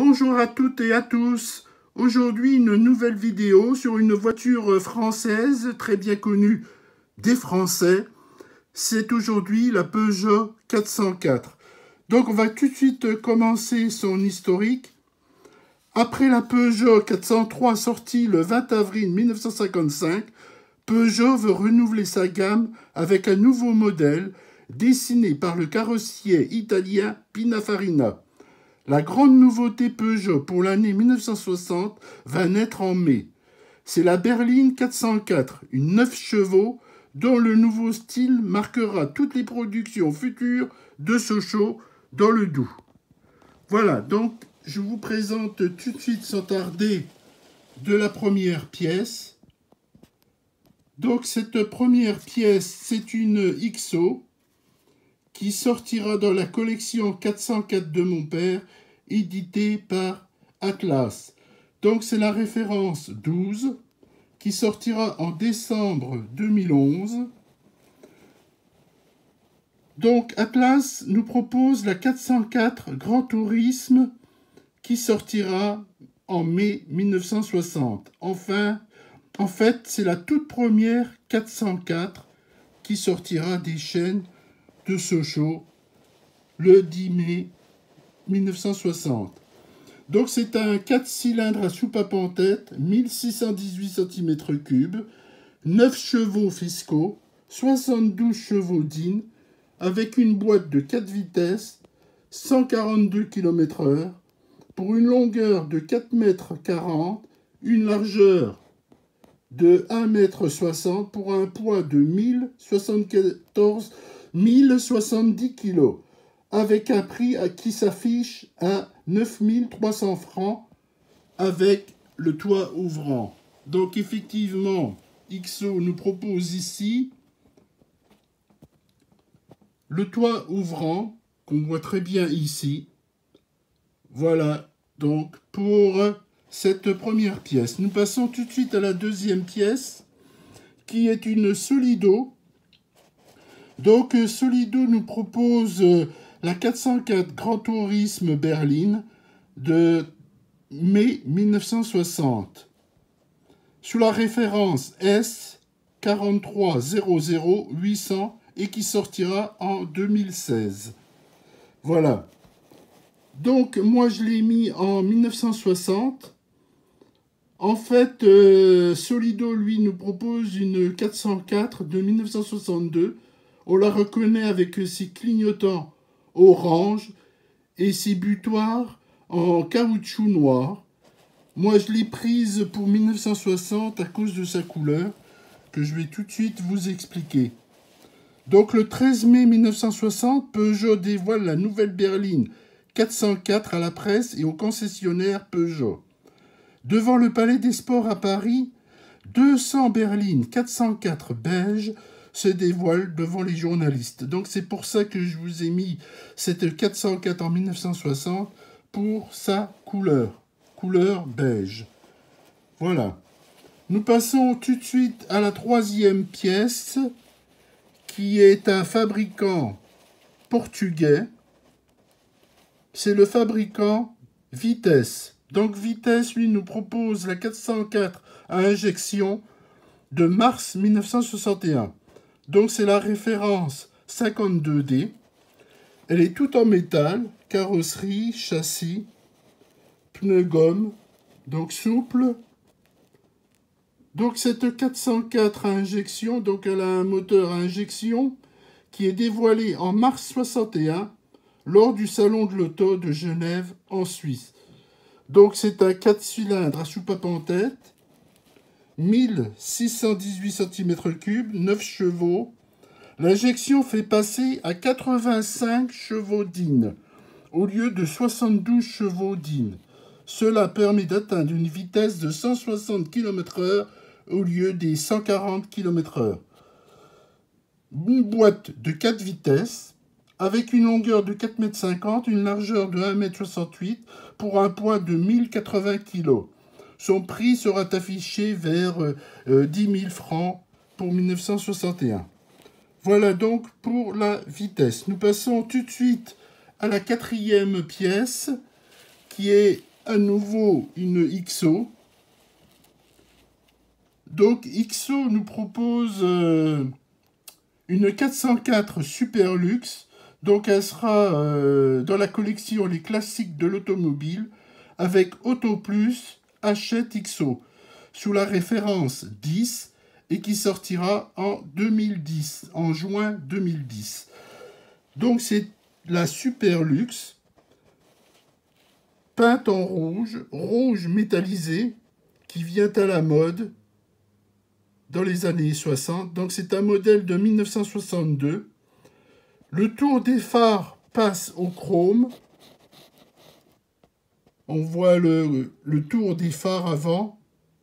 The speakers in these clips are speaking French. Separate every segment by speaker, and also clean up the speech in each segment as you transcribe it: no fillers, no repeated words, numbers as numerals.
Speaker 1: Bonjour à toutes et à tous. Aujourd'hui, une nouvelle vidéo sur une voiture française très bien connue des Français. C'est aujourd'hui la Peugeot 404. Donc, on va tout de suite commencer son historique. Après la Peugeot 403 sortie le 20 avril 1955, Peugeot veut renouveler sa gamme avec un nouveau modèle dessiné par le carrossier italien Pininfarina. La grande nouveauté Peugeot pour l'année 1960 va naître en mai. C'est la berline 404, une 9 chevaux, dont le nouveau style marquera toutes les productions futures de Sochaux dans le Doubs. Voilà, donc je vous présente tout de suite sans tarder de la première pièce. Donc cette première pièce, c'est une XO qui sortira dans la collection 404 de mon père, édité par Atlas. Donc c'est la référence 12, qui sortira en décembre 2011. Donc Atlas nous propose la 404 Grand Tourisme, qui sortira en mai 1960. Enfin, en fait, c'est la toute première 404 qui sortira des chaînes de Sochaux le 10 mai 1960. Donc c'est un 4 cylindres à soupape en tête, 1618 cm3, 9 chevaux fiscaux, 72 chevaux DIN, avec une boîte de 4 vitesses, 142 km/h, pour une longueur de 4,40 m, une largeur de 1,60 m pour un poids de 1070 kg, avec un prix qui s'affiche à 9 300 francs avec le toit ouvrant. Donc effectivement, XO nous propose ici le toit ouvrant, qu'on voit très bien ici. Voilà, donc pour cette première pièce. Nous passons tout de suite à la deuxième pièce, qui est une Solido. Donc Solido nous propose la 404 Grand Tourisme berline de mai 1960, sous la référence S 4300 800 et qui sortira en 2016. Voilà. Donc moi je l'ai mis en 1960. En fait, Solido, lui, nous propose une 404 de 1962. On la reconnaît avec ses clignotants orange et ses butoirs en caoutchouc noir. Moi, je l'ai prise pour 1960 à cause de sa couleur, que je vais tout de suite vous expliquer. Donc, le 13 mai 1960, Peugeot dévoile la nouvelle berline 404 à la presse et aux concessionnaires Peugeot. Devant le Palais des Sports à Paris, 200 berlines 404 beige se dévoilent devant les journalistes. Donc c'est pour ça que je vous ai mis cette 404 en 1960 pour sa couleur beige. Voilà. Nous passons tout de suite à la troisième pièce, qui est un fabricant portugais. C'est le fabricant Vitesse. Donc Vitesse, lui, nous propose la 404 à injection de mars 1961. Donc c'est la référence 52D. Elle est toute en métal, carrosserie, châssis, pneus gomme, donc souple. Donc cette 404 à injection, donc elle a un moteur à injection qui est dévoilé en mars 61 lors du salon de l'auto de Genève en Suisse. Donc c'est un 4 cylindres à soupape en tête, 1618 cm3, 9 chevaux. L'injection fait passer à 85 chevaux DIN au lieu de 72 chevaux DIN. Cela permet d'atteindre une vitesse de 160 km/h au lieu des 140 km/h. Une boîte de 4 vitesses, avec une longueur de 4,50 m, une largeur de 1,68 m pour un poids de 1080 kg. Son prix sera affiché vers 10 000 francs pour 1961. Voilà donc pour la vitesse. Nous passons tout de suite à la quatrième pièce, qui est à nouveau une XO. Donc XO nous propose une 404 Super Luxe. Donc elle sera dans la collection Les Classiques de l'automobile avec Auto Plus Hachette XO sous la référence 10 et qui sortira en 2010, en juin 2010. Donc c'est la Super Luxe peinte en rouge, rouge métallisé qui vient à la mode dans les années 60. Donc c'est un modèle de 1962. Le tour des phares passe au chrome. On voit le tour des phares avant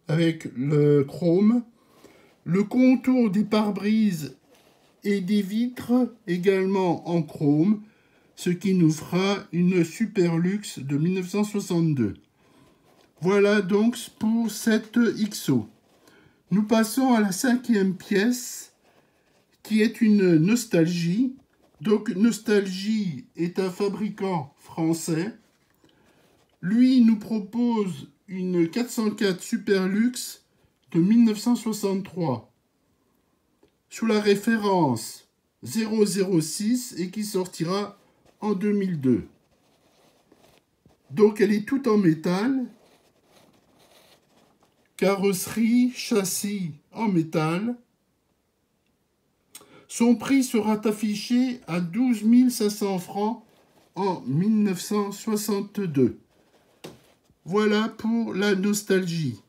Speaker 1: avec le chrome. Le contour des pare-brises et des vitres également en chrome, ce qui nous fera une Super Luxe de 1962. Voilà donc pour cette XO. Nous passons à la 5e pièce, qui est une Nostalgie. Donc Nostalgie est un fabricant français. Lui nous propose une 404 Super Luxe de 1963 sous la référence 006 et qui sortira en 2002. Donc elle est toute en métal, carrosserie, châssis en métal. Son prix sera affiché à 12 500 francs en 1962. Voilà pour la Nostalgie.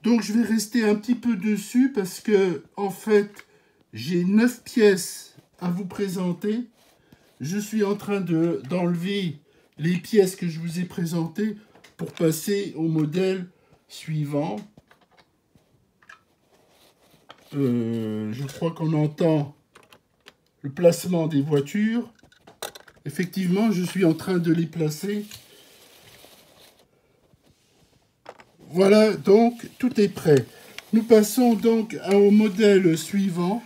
Speaker 1: Donc je vais rester un petit peu dessus parce que en fait j'ai 9 pièces à vous présenter. Je suis en train d'enlever les pièces que je vous ai présentées pour passer au modèle suivant. Je crois qu'on entend le placement des voitures. Effectivement, je suis en train de les placer. Voilà, donc tout est prêt. Nous passons donc au modèle suivant,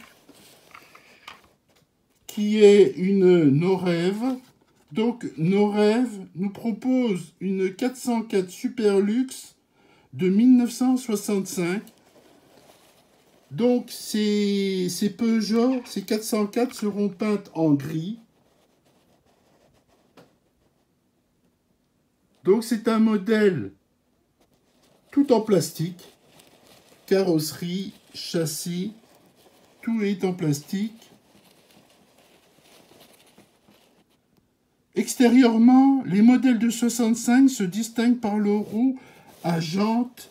Speaker 1: qui est une Norev. Donc Norev nous propose une 404 Super Luxe de 1965. Donc ces Peugeot, ces 404 seront peintes en gris. Donc c'est un modèle tout en plastique. Carrosserie, châssis, tout est en plastique. Extérieurement, les modèles de 65 se distinguent par leur roue à jantes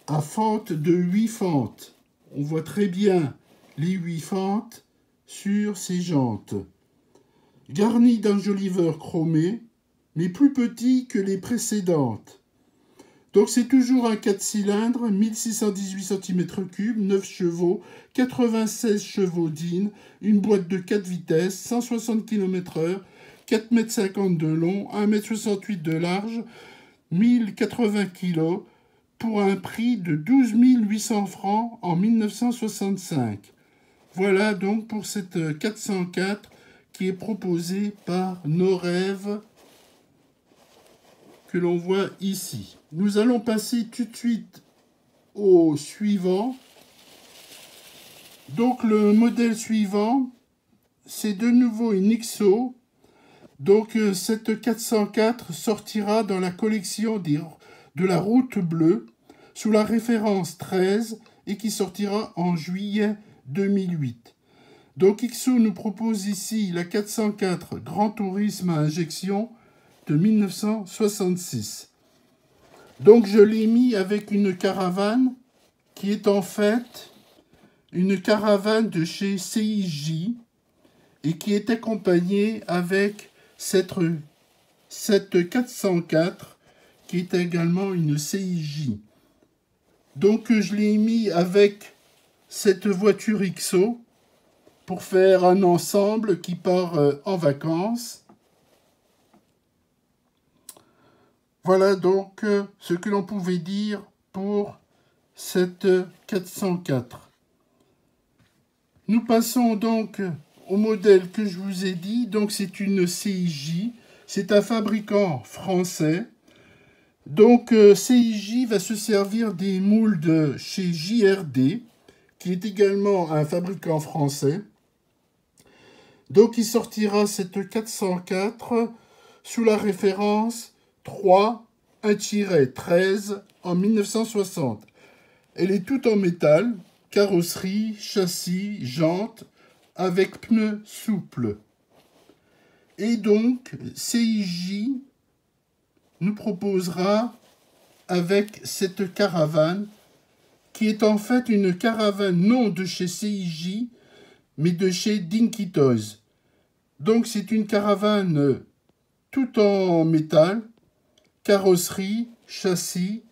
Speaker 1: à fente de 8 fentes. On voit très bien les 8 fentes sur ces jantes. Garni d'un joli beurre chromé, mais plus petit que les précédentes. Donc c'est toujours un 4 cylindres, 1618 cm3, 9 chevaux, 96 chevaux d'In, une boîte de 4 vitesses, 160 km/h, 4,50 m de long, 1,68 m de large, 1080 kg, pour un prix de 12 800 francs en 1965. Voilà donc pour cette 404 qui est proposée par Norev, que l'on voit ici. Nous allons passer tout de suite au suivant. Donc le modèle suivant, c'est de nouveau une XO. Donc cette 404 sortira dans la collection de la Route Bleue sous la référence 13 et qui sortira en juillet 2008. Donc XO nous propose ici la 404 Grand Tourisme à injection de 1966. Donc je l'ai mis avec une caravane qui est en fait une caravane de chez CIJ et qui est accompagnée avec cette 404 qui est également une CIJ. Donc je l'ai mis avec cette voiture XO pour faire un ensemble qui part en vacances. Voilà donc ce que l'on pouvait dire pour cette 404. Nous passons donc au modèle que je vous ai dit. Donc c'est une CIJ C'est un fabricant français. Donc, CIJ va se servir des moules de chez JRD, qui est également un fabricant français. Donc, il sortira cette 404 sous la référence 3-1-13 en 1960. Elle est toute en métal, carrosserie, châssis, jantes, avec pneus souples. Et donc, CIJ nous proposera avec cette caravane, qui est en fait une caravane non de chez CIJ, mais de chez Dinky Toys. Donc c'est une caravane tout en métal, carrosserie, châssis,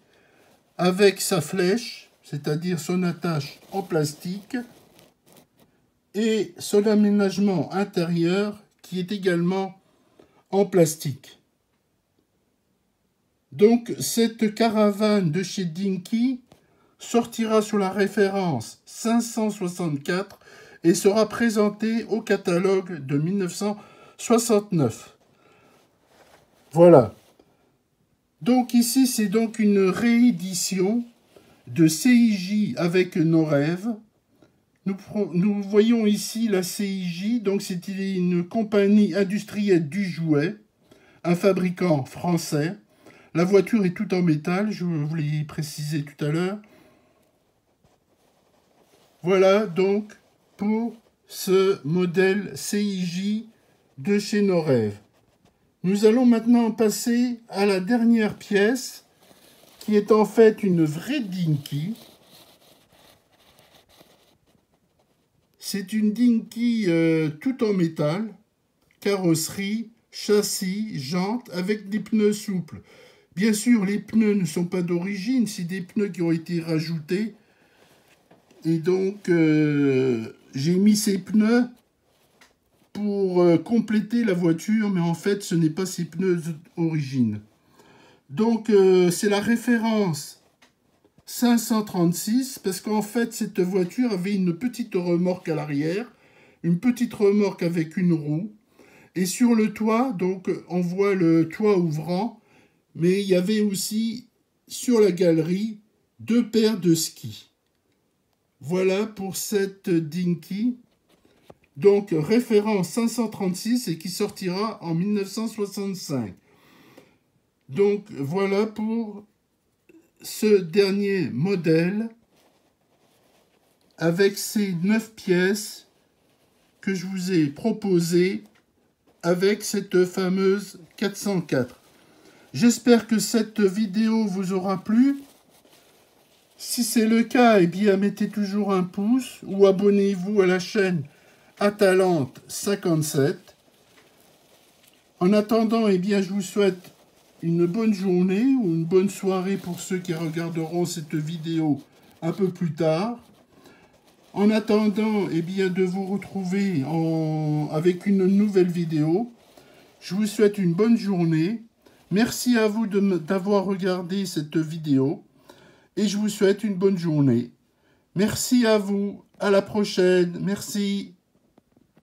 Speaker 1: avec sa flèche, c'est-à-dire son attache en plastique, et son aménagement intérieur qui est également en plastique. Donc cette caravane de chez Dinky sortira sous la référence 564 et sera présentée au catalogue de 1969. Voilà. Donc ici, c'est donc une réédition de CIJ avec nos rêves. Nous voyons ici la CIJ, donc c'est une compagnie industrielle du jouet, un fabricant français. La voiture est toute en métal, je vous l'ai précisé tout à l'heure. Voilà donc pour ce modèle CIJ de chez nos rêves. Nous allons maintenant passer à la dernière pièce, qui est en fait une vraie Dinky. C'est une Dinky tout en métal, carrosserie, châssis, jantes, avec des pneus souples. Bien sûr, les pneus ne sont pas d'origine, c'est des pneus qui ont été rajoutés. Et donc, j'ai mis ces pneus pour compléter la voiture, mais en fait, ce n'est pas ces pneus d'origine. Donc, c'est la référence 536, parce qu'en fait, cette voiture avait une petite remorque à l'arrière, une petite remorque avec une roue, et sur le toit, donc, on voit le toit ouvrant, mais il y avait aussi, sur la galerie, 2 paires de skis. Voilà pour cette Dinky, donc référence 536 et qui sortira en 1965. Donc voilà pour ce dernier modèle avec ces 9 pièces que je vous ai proposées avec cette fameuse 404. J'espère que cette vidéo vous aura plu. Si c'est le cas, eh bien mettez toujours un pouce ou abonnez-vous à la chaîne Atalante 57. En attendant, eh bien je vous souhaite une bonne journée ou une bonne soirée pour ceux qui regarderont cette vidéo un peu plus tard. En attendant, eh bien de vous retrouver avec une nouvelle vidéo. Je vous souhaite une bonne journée. Merci à vous d'avoir regardé cette vidéo. Et je vous souhaite une bonne journée. Merci à vous. À la prochaine. Merci.